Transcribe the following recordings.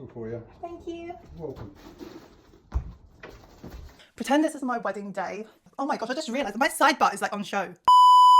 bottle for you. Thank you. Welcome. Pretend this is my wedding day. Oh my gosh, I just realised my side butt is like on show.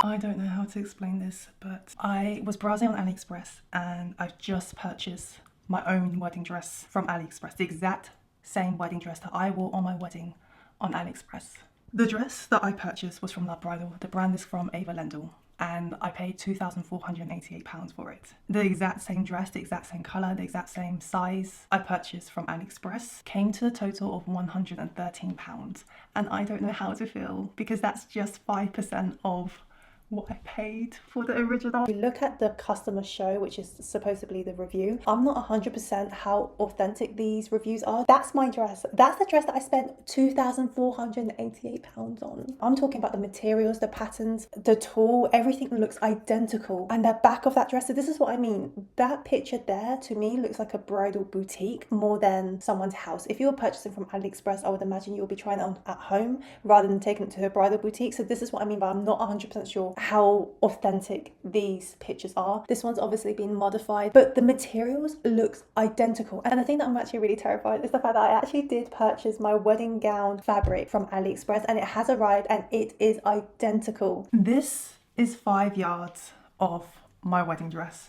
I don't know how to explain this, but I was browsing on AliExpress and I've just purchased my own wedding dress from AliExpress. The exact same wedding dress that I wore on my wedding on AliExpress. The dress that I purchased was from Love Bridal. The brand is from Ava Lendl. And I paid £2,488 for it. The exact same dress, the exact same colour, the exact same size I purchased from AliExpress came to a total of £113. And I don't know how to feel because that's just 5% of what I paid for the original. We look at the customer show, which is supposedly the review. I'm not 100% how authentic these reviews are. That's my dress. That's the dress that I spent £2,488 on. I'm talking about the materials, the patterns, the tulle, everything looks identical. And the back of that dress, so this is what I mean. That picture there to me looks like a bridal boutique more than someone's house. If you were purchasing from AliExpress, I would imagine you will be trying it on at home rather than taking it to a bridal boutique. So this is what I mean, but I'm not 100% sure how authentic these pictures are. This one's obviously been modified, but the materials looks identical. And the thing that I'm actually really terrified is the fact that I actually did purchase my wedding gown fabric from AliExpress and it has arrived and it is identical. This is 5 yards of my wedding dress.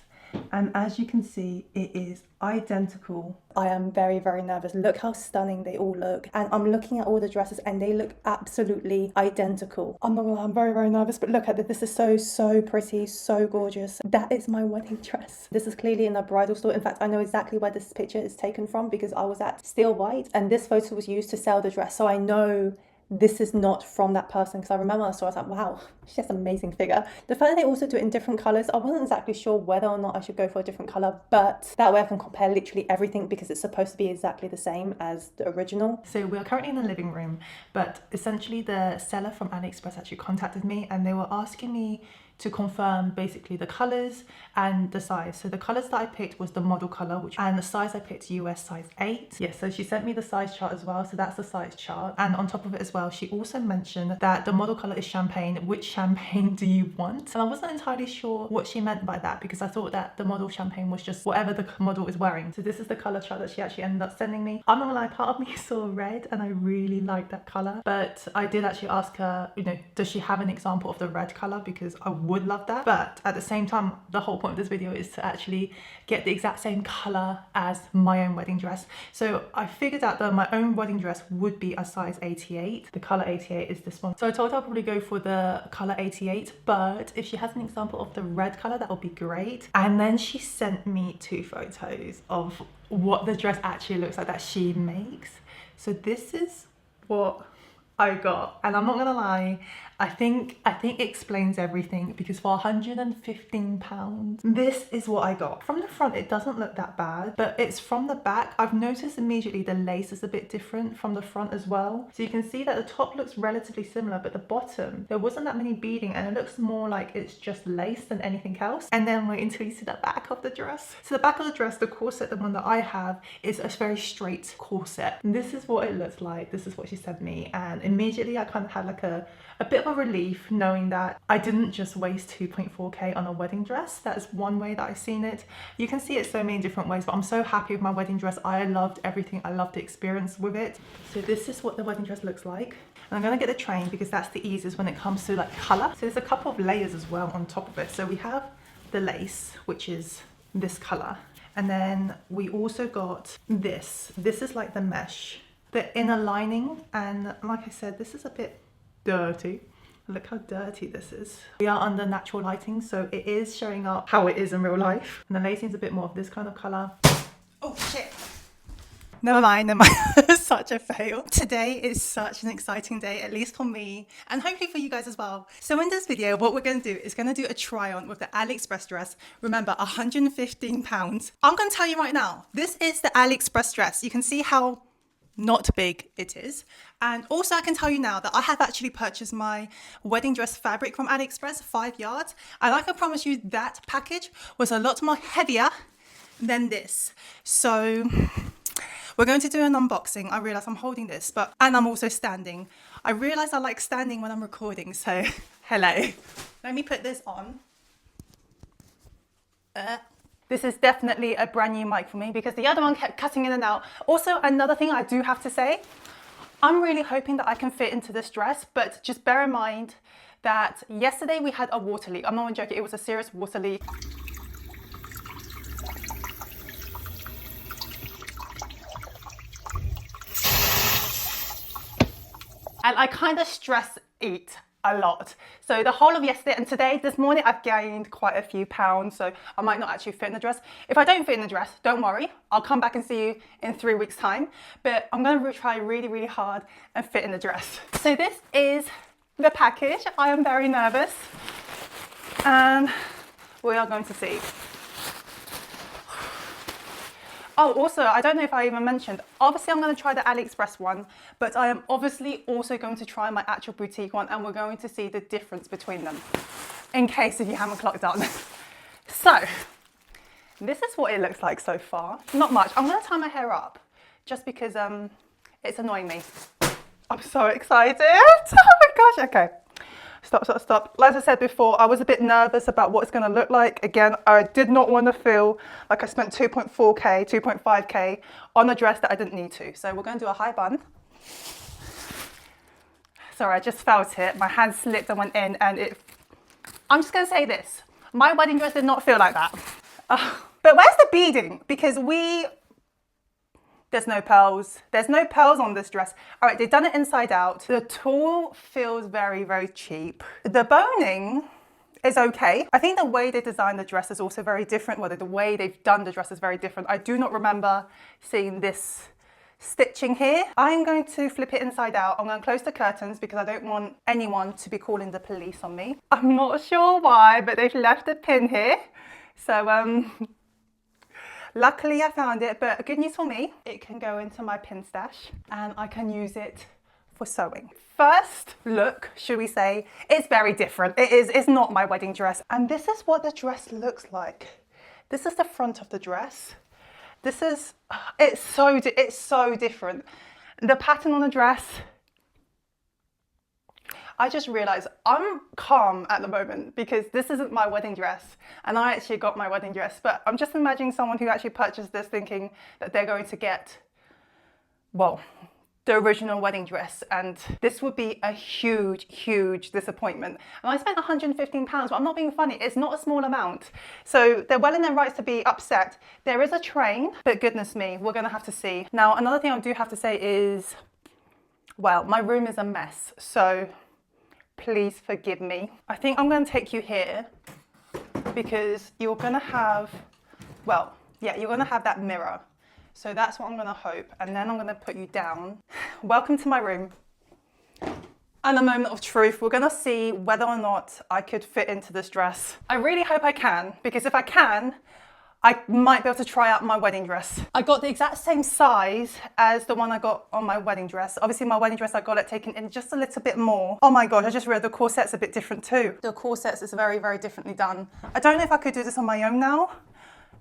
And as you can see, it is identical. I am very, very nervous. Look how stunning they all look. And I'm looking at all the dresses and they look absolutely identical. I'm not gonna lie, I'm very, very nervous, but look at this. This is so pretty, so gorgeous. That is my wedding dress. This is clearly in a bridal store. In fact, I know exactly where this picture is taken from because I was at Still White and this photo was used to sell the dress. So I know this is not from that person because I remember I saw it, I was like, wow, she has an amazing figure. The fact that they also do it in different colours, I wasn't exactly sure whether or not I should go for a different colour, but that way I can compare literally everything because it's supposed to be exactly the same as the original. So we're currently in the living room, but essentially the seller from AliExpress actually contacted me and they were asking me to confirm basically the colours and the size. So the colours that I picked was the model colour, and the size I picked US size 8. Yeah, so she sent me the size chart as well, so that's the size chart. And on top of it as well, she also mentioned that the model colour is champagne. Which champagne do you want? And I wasn't entirely sure what she meant by that because I thought that the model champagne was just whatever the model is wearing. So this is the colour chart that she actually ended up sending me. I'm not gonna lie, part of me saw red and I really like that colour, but I did actually ask her, you know, does she have an example of the red colour, because I would love that. But at the same time, the whole point of this video is to actually get the exact same color as my own wedding dress. So I figured out that my own wedding dress would be a size 88. The color 88 is this one. So I told her I'll probably go for the color 88, but if she has an example of the red color, that would be great. And then she sent me 2 photos of what the dress actually looks like that she makes. So this is what I got, and I'm not gonna lie, I think it explains everything because for £115, this is what I got. From the front, it doesn't look that bad, but it's from the back. I've noticed immediately the lace is a bit different from the front as well. So you can see that the top looks relatively similar, but the bottom, there wasn't that many beading and it looks more like it's just lace than anything else. And then wait until you see the back of the dress. So the back of the dress, the corset, the one that I have, is a very straight corset. And this is what it looks like. This is what she sent me. And immediately I kind of had like a bit of a relief knowing that I didn't just waste 2.4k on a wedding dress. That's one way that I've seen it. You can see it so many different ways, but I'm so happy with my wedding dress. I loved everything. I loved the experience with it. So this is what the wedding dress looks like. And I'm gonna get the train because that's the easiest when it comes to like color. So there's a couple of layers as well on top of it. So we have the lace, which is this color. And then we also got this. This is like the mesh, the inner lining. And like I said, this is a bit dirty. Look how dirty this is. We are under natural lighting, so it is showing up how it is in real life. And the lacing is a bit more of this kind of color. Oh shit. Never mind, never mind. Such a fail. Today is such an exciting day, at least for me, and hopefully for you guys as well. So in this video, what we're gonna do is gonna do a try on with the AliExpress dress. Remember, £115. I'm gonna tell you right now, this is the AliExpress dress. You can see how not big it is. And also I can tell you now that I have actually purchased my wedding dress fabric from AliExpress, 5 yards. And I can promise you that package was a lot more heavier than this. So we're going to do an unboxing. I realize I'm holding this, and I'm also standing. I realize I like standing when I'm recording, so hello. Let me put this on. This is definitely a brand new mic for me because the other one kept cutting in and out. Also, another thing I do have to say, I'm really hoping that I can fit into this dress, but just bear in mind that yesterday we had a water leak. I'm not even joking, it was a serious water leak. And I kind of stress eat a lot. So the whole of yesterday and today, this morning, I've gained quite a few pounds. So I might not actually fit in the dress. If I don't fit in the dress, don't worry. I'll come back and see you in 3 weeks time. But I'm gonna try really, really hard and fit in the dress. So this is the package. I am very nervous. And we are going to see. Oh, also, I don't know if I even mentioned, obviously I'm going to try the AliExpress one, but I am obviously also going to try my actual boutique one, and we're going to see the difference between them, in case if you haven't clocked on. So, this is what it looks like so far. Not much. I'm going to tie my hair up, just because it's annoying me. I'm so excited. Oh my gosh, okay. Stop. Like I said before, I was a bit nervous about what it's going to look like. Again, I did not want to feel like I spent 2.4k, 2.5k on a dress that I didn't need to. So we're going to do a high bun. Sorry, I just felt it. My hand slipped and went in, and I'm just going to say this. My wedding dress did not feel like that. But where's the beading? Because there's no pearls. There's no pearls on this dress. All right, they've done it inside out. The tulle feels very, very cheap. The boning is okay. I think the way they designed the dress is also very different. Well, the way they've done the dress is very different. I do not remember seeing this stitching here. I'm going to flip it inside out. I'm going to close the curtains because I don't want anyone to be calling the police on me. I'm not sure why, but they've left a pin here. So, luckily I found it, but good news for me, it can go into my pin stash and I can use it for sewing. First look, should we say, it's very different. It's not my wedding dress. And this is what the dress looks like. This is the front of the dress. It's so different. The pattern on the dress, I just realized I'm calm at the moment because this isn't my wedding dress and I actually got my wedding dress, but I'm just imagining someone who actually purchased this thinking that they're going to get, well, the original wedding dress, and this would be a huge, huge disappointment. And I spent £115, but I'm not being funny, it's not a small amount. So they're well in their rights to be upset. There is a train, but goodness me, we're gonna have to see. Now, another thing I do have to say is, well, my room is a mess, so please forgive me. I think I'm going to take you here because you're going to have, well, yeah, you're going to have that mirror. So that's what I'm going to hope. And then I'm going to put you down. Welcome to my room. And a moment of truth. We're going to see whether or not I could fit into this dress. I really hope I can, because if I can, I might be able to try out my wedding dress. I got the exact same size as the one I got on my wedding dress. Obviously my wedding dress, I got it taken in just a little bit more. Oh my gosh, I just realized the corset's a bit different too. The corsets is very, very differently done. I don't know if I could do this on my own now,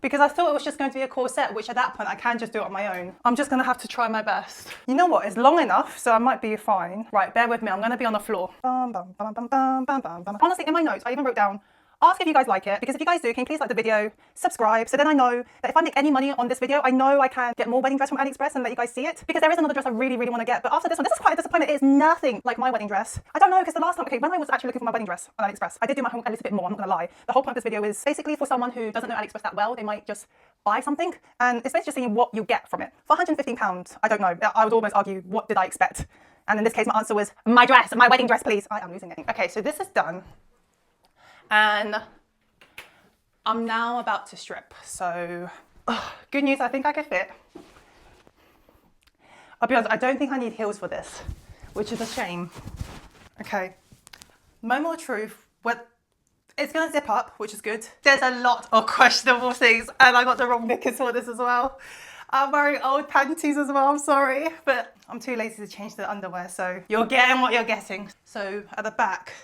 because I thought it was just going to be a corset, which at that point I can just do it on my own. I'm just gonna have to try my best. You know what, it's long enough, so I might be fine. Right, bear with me, I'm gonna be on the floor. Honestly, in my notes, I even wrote down, ask if you guys like it, because if you guys do, can you please like the video, subscribe, so then I know that if I make any money on this video, I know I can get more wedding dress from AliExpress and let you guys see it, because there is another dress I really, really want to get, but after this one, this is quite a disappointment. It is nothing like my wedding dress. I don't know, because the last time, okay, when I was actually looking for my wedding dress on AliExpress, I did do my homework a little bit more, I'm not gonna lie. The whole point of this video is basically for someone who doesn't know AliExpress that well, they might just buy something, and it's basically just seeing what you get from it. For £115, I don't know, I would almost argue, what did I expect? And in this case, my answer was, my dress, my wedding dress, please. I am losing it. Okay, so this is done. And I'm now about to strip. So, good news, I think I can fit. I'll be honest, I don't think I need heels for this, which is a shame. Okay, moment of truth, it's gonna zip up, which is good. There's a lot of questionable things, and I got the wrong knickers for this as well. I'm wearing old panties as well, I'm sorry, but I'm too lazy to change the underwear, so you're getting what you're getting. So at the back,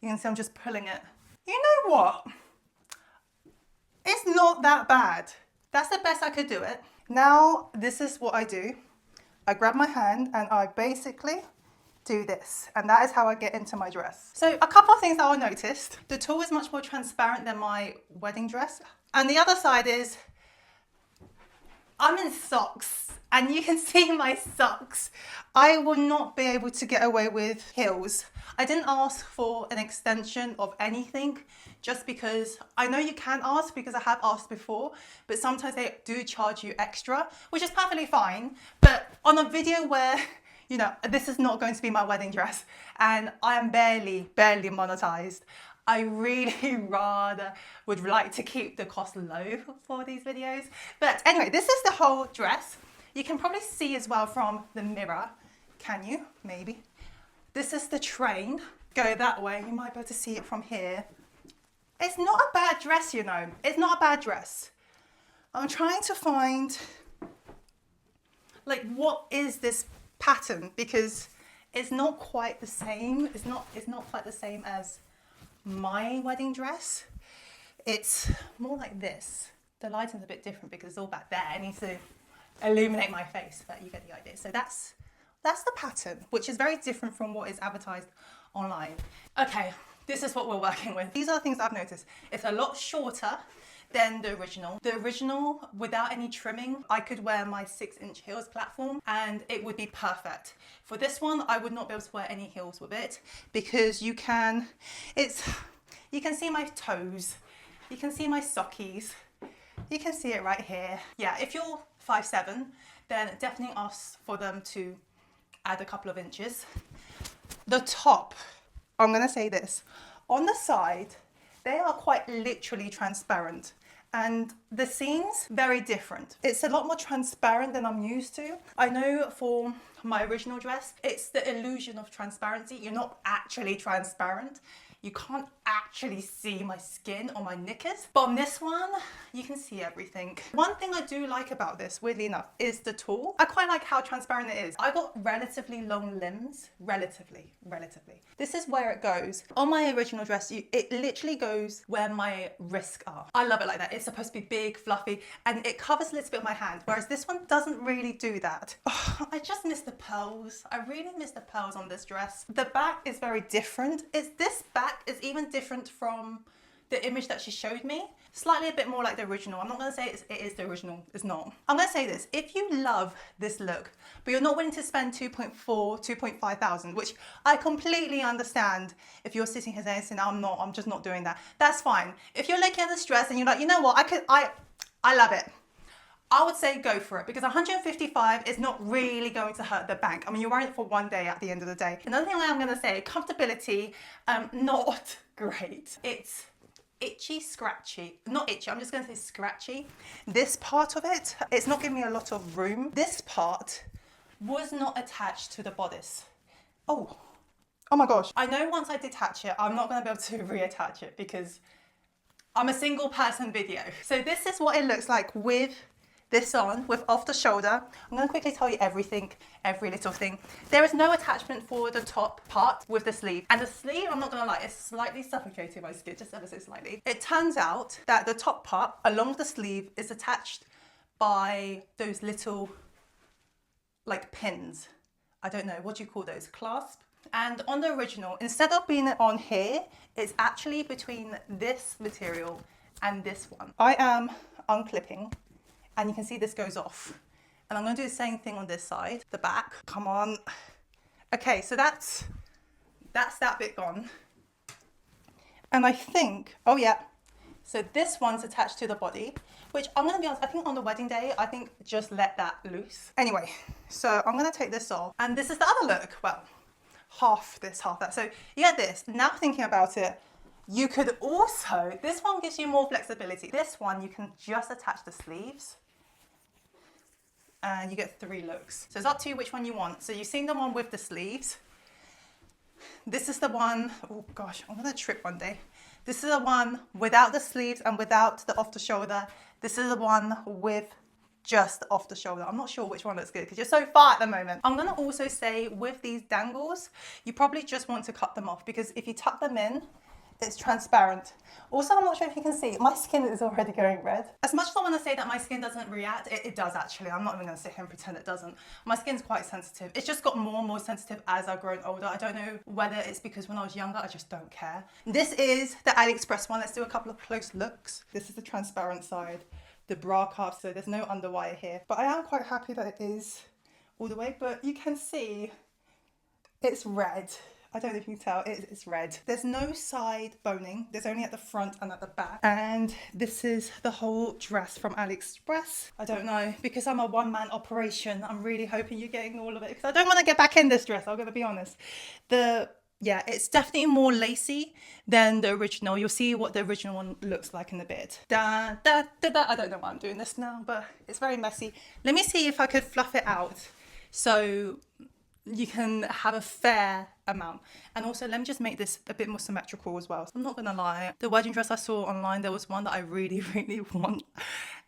you can see I'm just pulling it. You know what? It's not that bad. That's the best I could do it. Now, this is what I do. I grab my hand and I basically do this, and that is how I get into my dress. So a couple of things that I noticed. The tulle is much more transparent than my wedding dress. And the other side is, I'm in socks, and you can see my socks. I will not be able to get away with heels. I didn't ask for an extension of anything just because I know you can ask, because I have asked before, but sometimes they do charge you extra, which is perfectly fine. But on a video where, you know, this is not going to be my wedding dress and I am barely monetized, I really rather would like to keep the cost low for these videos. But anyway, this is the whole dress. You can probably see as well from the mirror. Can you? Maybe. This is the train. Go that way. You might be able to see it from here. It's not a bad dress, you know. It's not a bad dress. I'm trying to find, like, what is this pattern? Because it's not quite the same. It's not quite the same as my wedding dress. It's more like this. The lighting's a bit different because it's all back there. I need to illuminate my face, but you get the idea. So that's the pattern, which is very different from what is advertised online. Okay, this is what we're working with. These are the things I've noticed. It's a lot shorter than the original. The original, without any trimming, I could wear my 6-inch heels platform and it would be perfect. For this one, I would not be able to wear any heels with it because you can see my toes, you can see my sockies, you can see it right here. Yeah, if you're 5'7", then definitely ask for them to add a couple of inches. The top, I'm gonna say this, on the side, they are quite literally transparent. And the seams, very different. It's a lot more transparent than I'm used to. I know for my original dress, it's the illusion of transparency. You're not actually transparent. You can't actually see my skin or my knickers. But on this one, you can see everything. One thing I do like about this, weirdly enough, is the tulle. I quite like how transparent it is. I got relatively long limbs, relatively. This is where it goes. On my original dress, it literally goes where my wrists are. I love it like that. It's supposed to be big, fluffy, and it covers a little bit of my hand, whereas this one doesn't really do that. Oh, I just miss the pearls. I really miss the pearls on this dress. The back is very different. This back is even different from the image that she showed me. Slightly a bit more like the original. I'm not going to say it is the original. It's not. I'm going to say this. If you love this look, but you're not willing to spend 2.5 thousand, which I completely understand. If you're sitting here saying, I'm just not doing that. That's fine. If you're looking at this dress and you're like, you know what, I love it, I would say go for it, because 155 is not really going to hurt the bank. I mean, you're wearing it for one day at the end of the day. Another thing I'm going to say, comfortability, not great. It's itchy, scratchy. Not itchy, I'm just going to say scratchy. This part of it, it's not giving me a lot of room. This part was not attached to the bodice. Oh my gosh. I know once I detach it, I'm not going to be able to reattach it because I'm a single person video. So this is what it looks like with this on, with off the shoulder. I'm going to quickly tell you everything, every little thing. There is no attachment for the top part with the sleeve. And the sleeve, I'm not going to lie, it's slightly suffocating my skin, just ever so slightly. It turns out that the top part along the sleeve is attached by those little, like, pins. I don't know, what do you call those? Clasp? And on the original, instead of being on here, it's actually between this material and this one. I am unclipping, and you can see this goes off. And I'm going to do the same thing on this side, the back. Come on. Okay, so that's that bit gone. And I think, oh yeah, so this one's attached to the body, which I'm going to be honest, I think on the wedding day, I think just let that loose. Anyway, so I'm going to take this off. And this is the other look. Well, half this, half that. So you get this. Now thinking about it, you could also, this one gives you more flexibility. This one, you can just attach the sleeves and you get 3 looks. So it's up to you which one you want. So you've seen the one with the sleeves. This is the one, oh gosh, I'm gonna trip one day. This is the one without the sleeves and without the off the shoulder. This is the one with just off the shoulder. I'm not sure which one looks good because you're so far at the moment. I'm gonna also say with these dangles, you probably just want to cut them off, because if you tuck them in, It's transparent. Also, I'm not sure if you can see, my skin is already going red. As much as I want to say that my skin doesn't react, it does actually. I'm not even going to sit here and pretend it doesn't. My skin's quite sensitive. It's just got more and more sensitive as I've grown older. I don't know whether it's because when I was younger, I just don't care. This is the AliExpress one. Let's do a couple of close looks. This is the transparent side, the bra cuff, so there's no underwire here. But I am quite happy that it is all the way, but you can see it's red. I don't know if you can tell, it's red. There's no side boning. There's only at the front and at the back. And this is the whole dress from AliExpress. I don't know, because I'm a one-man operation, I'm really hoping you're getting all of it because I don't want to get back in this dress, I'm going to be honest. Yeah, it's definitely more lacy than the original. You'll see what the original one looks like in a bit. I don't know why I'm doing this now, but it's very messy. Let me see if I could fluff it out so you can have a fair amount. And also, let me just make this a bit more symmetrical as well. So I'm not gonna lie, the wedding dress I saw online, there was one that I really, really want.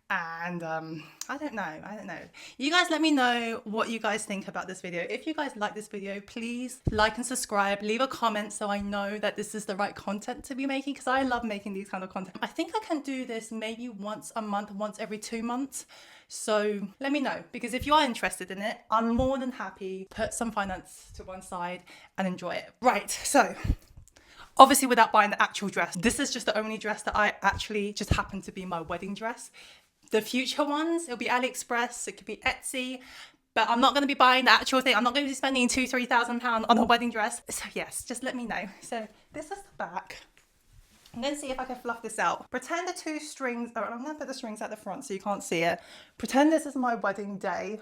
And I don't know. You guys let me know what you guys think about this video. If you guys like this video, please like and subscribe, leave a comment so I know that this is the right content to be making, because I love making these kind of content. I think I can do this maybe once a month, once every 2 months. So let me know, because if you are interested in it, I'm more than happy put some finance to one side and enjoy it. Right, so obviously without buying the actual dress, this is just the only dress that I actually just happen to be my wedding dress. The future ones, it'll be AliExpress, it could be Etsy, but I'm not going to be buying the actual thing. I'm not going to be spending £2,000-3,000 on a wedding dress. So yes, just let me know. So this is the back. I'm going to see if I can fluff this out. Pretend the two strings, I'm going to put the strings at the front so you can't see it. Pretend this is my wedding day.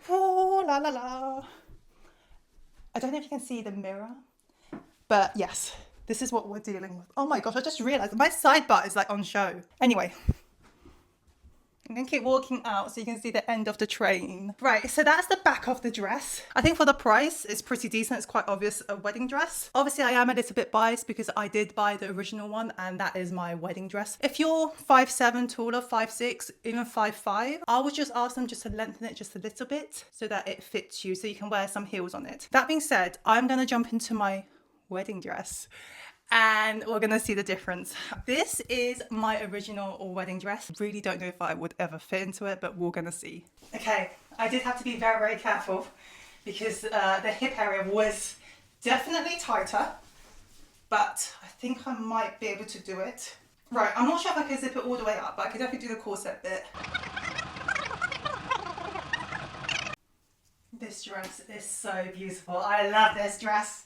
Oh, la la la. I don't know if you can see the mirror, but yes, this is what we're dealing with. Oh my gosh, I just realized my side butt is like on show. Anyway, I'm gonna keep walking out so you can see the end of the train. Right, so that's the back of the dress. I think for the price, it's pretty decent. It's quite obvious a wedding dress. Obviously, I am a little bit biased because I did buy the original one and that is my wedding dress. If you're 5'7", taller, 5'6", even 5'5", I would just ask them just to lengthen it just a little bit so that it fits you, so you can wear some heels on it. That being said, I'm gonna jump into my wedding dress and we're gonna see the difference. This is my original wedding dress. Really don't know if I would ever fit into it, but we're gonna see. Okay, I did have to be very, very careful because the hip area was definitely tighter, but I think I might be able to do it. Right, I'm not sure if I can zip it all the way up, but I could definitely do the corset bit. This dress is so beautiful. I love this dress.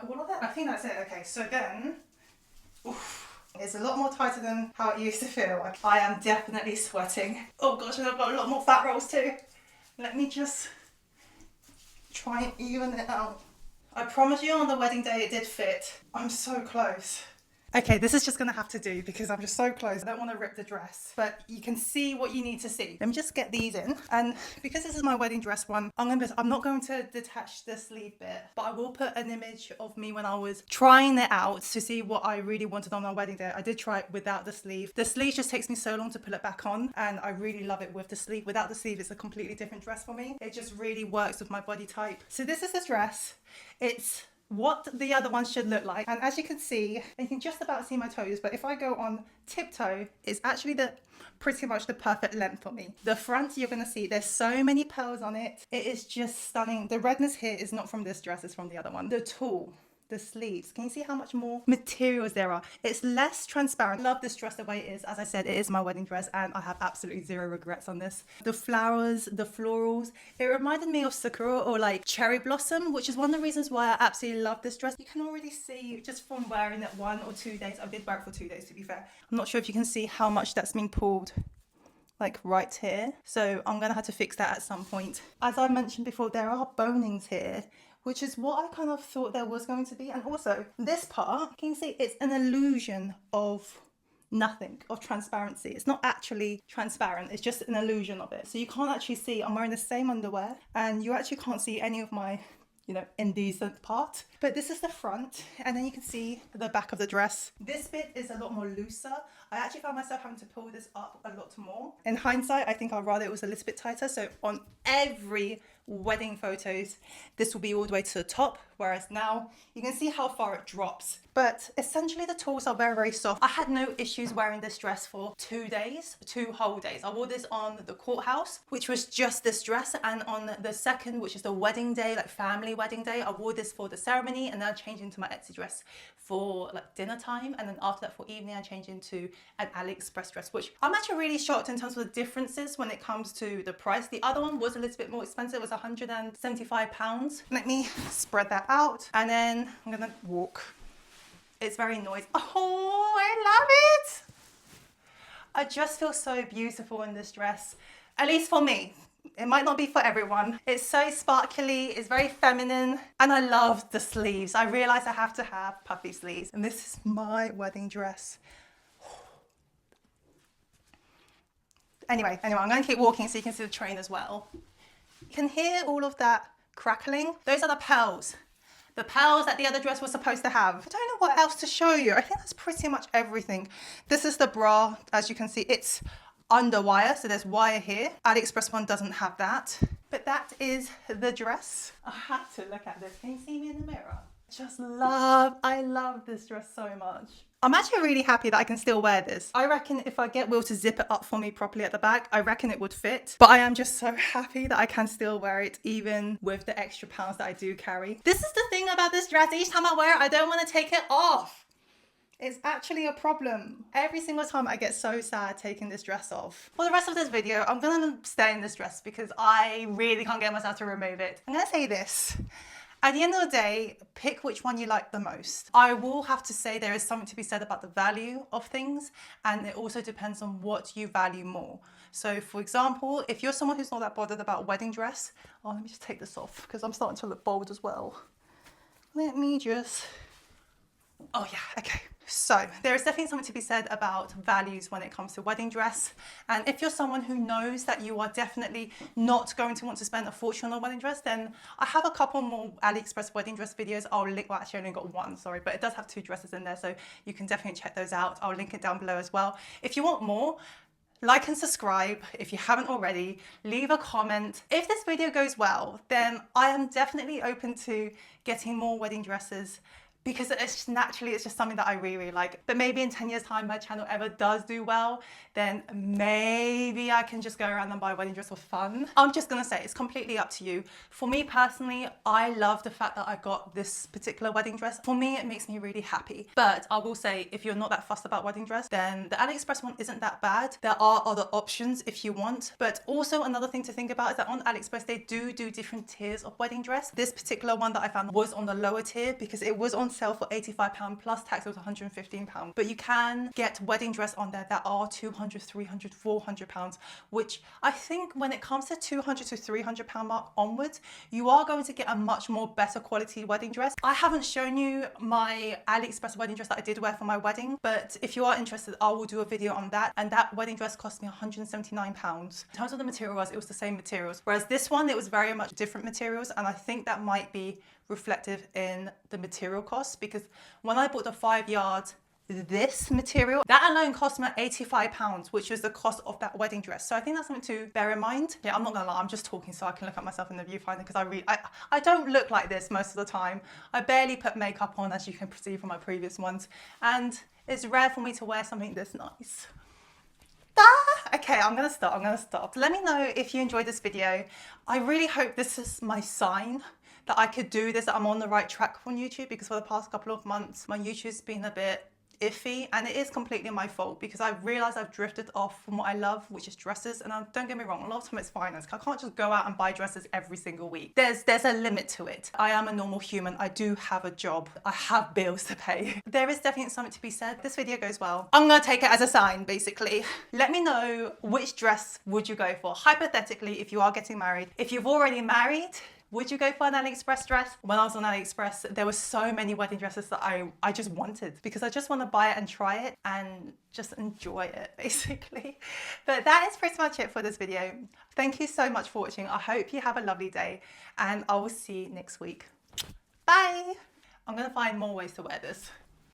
All of that? I think that's it. Okay, so then, oof, it's a lot more tighter than how it used to feel. Like I am definitely sweating. Oh gosh, and I've got a lot more fat rolls too. Let me just try and even it out. I promise you on the wedding day it did fit. I'm so close. Okay, this is just gonna have to do because I'm just so close. I don't want to rip the dress, but you can see what you need to see. Let me just get these in. And because this is my wedding dress one, I'm not going to detach the sleeve bit, but I will put an image of me when I was trying it out to see what I really wanted on my wedding day. I did try it without the sleeve. The sleeve just takes me so long to put it back on, and I really love it with the sleeve. Without the sleeve, it's a completely different dress for me. It just really works with my body type. So this is the dress. It's what the other one should look like, and as you can see, you can just about see my toes, but if I go on tiptoe, it's actually pretty much the perfect length for me. The front, you're gonna see there's so many pearls on it. It is just stunning. The redness here is not from this dress, it's from the other one. The tulle, the sleeves, can you see how much more materials there are? It's less transparent. Love this dress the way it is. As I said, it is my wedding dress and I have absolutely zero regrets on this. The flowers, the florals, it reminded me of sakura or like cherry blossom, which is one of the reasons why I absolutely love this dress. You can already see just from wearing it 1 or 2 days. I did wear it for 2 days to be fair. I'm not sure if you can see how much that's been pulled, like right here. So I'm gonna have to fix that at some point. As I mentioned before, there are bonings here, which is what I kind of thought there was going to be. And also this part, can you see it's an illusion of nothing, of transparency. It's not actually transparent, it's just an illusion of it. So you can't actually see, I'm wearing the same underwear and you actually can't see any of my, you know, indecent part. But this is the front, and then you can see the back of the dress. This bit is a lot more looser. I actually found myself having to pull this up a lot more. In hindsight, I think I'd rather it was a little bit tighter. So on every wedding photos, this will be all the way to the top, whereas now you can see how far it drops. But essentially the tools are very, very soft. I had no issues wearing this dress for 2 days, 2 whole days. I wore this on the courthouse, which was just this dress, and on the second, which is the wedding day, like family wedding day, I wore this for the ceremony, and then I changed into my Etsy dress for like dinner time, and then after that for evening I changed into an AliExpress dress, which I'm actually really shocked in terms of the differences when it comes to the price. The other one was a little bit more expensive, it was £175. Let me spread that out, and then I'm gonna walk. It's very noisy. Oh, I love it! I just feel so beautiful in this dress, at least for me. It might not be for everyone. It's so sparkly, it's very feminine, and I love the sleeves. I realize I have to have puffy sleeves, and this is my wedding dress. Anyway, I'm gonna keep walking so you can see the train as well. You can hear all of that crackling. Those are the pearls. The pearls that the other dress was supposed to have. I don't know what else to show you. I think that's pretty much everything. This is the bra. As you can see, it's under wire, so there's wire here. AliExpress one doesn't have that. But that is the dress. I have to look at this. Can you see me in the mirror? I love this dress so much. I'm actually really happy that I can still wear this. I reckon if I get Will to zip it up for me properly at the back, I reckon it would fit. But I am just so happy that I can still wear it even with the extra pounds that I do carry. This is the thing about this dress. Each time I wear it, I don't want to take it off. It's actually a problem. Every single time I get so sad taking this dress off. For the rest of this video, I'm gonna stay in this dress because I really can't get myself to remove it. I'm gonna say this. At the end of the day, pick which one you like the most. I will have to say there is something to be said about the value of things, and it also depends on what you value more. So for example, if you're someone who's not that bothered about a wedding dress, oh, let me just take this off because I'm starting to look bold as well. Let me just, oh yeah, okay. So there is definitely something to be said about values when it comes to wedding dress. And if you're someone who knows that you are definitely not going to want to spend a fortune on a wedding dress, then I have a couple more AliExpress wedding dress videos. I'll link, well actually I only got one, sorry, but it does have 2 dresses in there, so you can definitely check those out. I'll link it down below as well. If you want more, like and subscribe if you haven't already, leave a comment. If this video goes well, then I am definitely open to getting more wedding dresses, because it's just naturally, it's just something that I really, really like. But maybe in 10 years time, my channel ever does do well, then maybe I can just go around and buy a wedding dress for fun. I'm just gonna say, it's completely up to you. For me personally, I love the fact that I got this particular wedding dress. For me, it makes me really happy. But I will say, if you're not that fussed about wedding dress, then the AliExpress one isn't that bad. There are other options if you want. But also another thing to think about is that on AliExpress, they do different tiers of wedding dress. This particular one that I found was on the lower tier because it was on sale for £85 plus tax. It was £115, but you can get wedding dress on there that are £200, £300, £400, which I think when it comes to £200 to £300 mark onwards, you are going to get a much more better quality wedding dress. I haven't shown you my AliExpress wedding dress that I did wear for my wedding, but if you are interested, I will do a video on that. And that wedding dress cost me £179. In terms of the materials, it was the same materials, whereas this one, it was very much different materials, and I think that might be reflective in the material costs, because when I bought the 5 yards, this material, that alone cost me £85, which was the cost of that wedding dress. So I think that's something to bear in mind. Yeah, I'm not gonna lie, I'm just talking so I can look at myself in the viewfinder, because I don't look like this most of the time. I barely put makeup on, as you can see from my previous ones, and it's rare for me to wear something this nice. Okay, I'm gonna stop. Let me know if you enjoyed this video. I really hope this is my sign that I could do this, that I'm on the right track on YouTube, because for the past couple of months, my YouTube's been a bit iffy, and it is completely my fault because I've realized I've drifted off from what I love, which is dresses. And don't get me wrong, a lot of time it's finance. I can't just go out and buy dresses every single week. There's a limit to it. I am a normal human. I do have a job. I have bills to pay. There is definitely something to be said. This video goes well, I'm gonna take it as a sign, basically. Let me know, which dress would you go for? Hypothetically, if you are getting married. If you've already married, would you go for an AliExpress dress? When I was on AliExpress, there were so many wedding dresses that I just wanted, because I just want to buy it and try it and just enjoy it, basically. But that is pretty much it for this video. Thank you so much for watching. I hope you have a lovely day, and I will see you next week. Bye! I'm gonna find more ways to wear this.